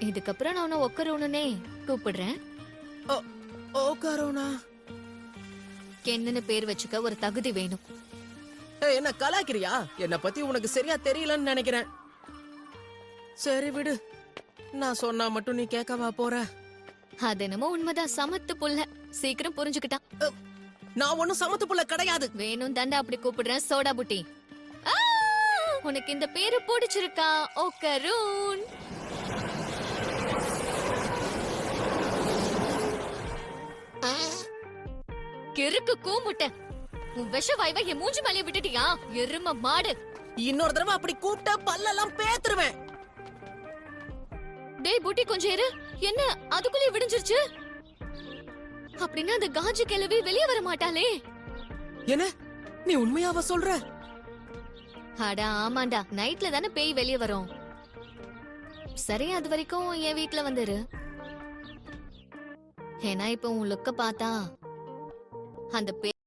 இதுக்கப்புறம் நான் உன்னை ஒக்கரோனே கூப்பிடுறேன். ஓகாரோனா? என்னன்னு பேர் வச்சுக்க ஒரு தகுதி வேணும். என்ன கலாய்க்கிறியா? என்ன பத்தி உனக்கு சரியா தெரியலன்னு நினைக்கிறேன். சரி விடு, நான் சொன்னா மட்டும் நீ கேட்கவா போற? அது என்னமோ உண்மைதான். சமத்து புள்ள சீக்கிரம் புரிஞ்சுக்கிட்டான். நான் ஒண்ணும் சமத்து புள்ள கிடையாது. வேணும் தாண்டா அப்படி கூப்பிடுறேன். சோடா புட்டி, ஆ! உனக்கு இந்த பேரு பிடிச்சிருக்கா? ஒக்கரூன். கிறுக்கு கூமுட்ட, உன் விஷ வாய்வை என் மூஞ்சி மேலே விட்டுட்டியா எரும மாடு. இன்னொரு தடவை அப்படி கூப்பிட்ட பல்லெல்லாம் பேத்துருவேன். டேய் புட்டி, கொஞ்சம் இரு. என்ன அதுக்குள்ளே விடிஞ்சிருச்சு? அப்படின்னா அந்த காஜி கிளவி வெளியே வர மாட்டாளே? என்ன நீ உண்மையாவா சொல்ற? அடா ஆமாண்டா, நைட்ல தானே பேய் வெளியே வரும். சரி, அது வரைக்கும் என் வீட்ல வந்துரு. ஏன்னா இப்ப உன் லுக்க பார்த்தா அந்த பேய்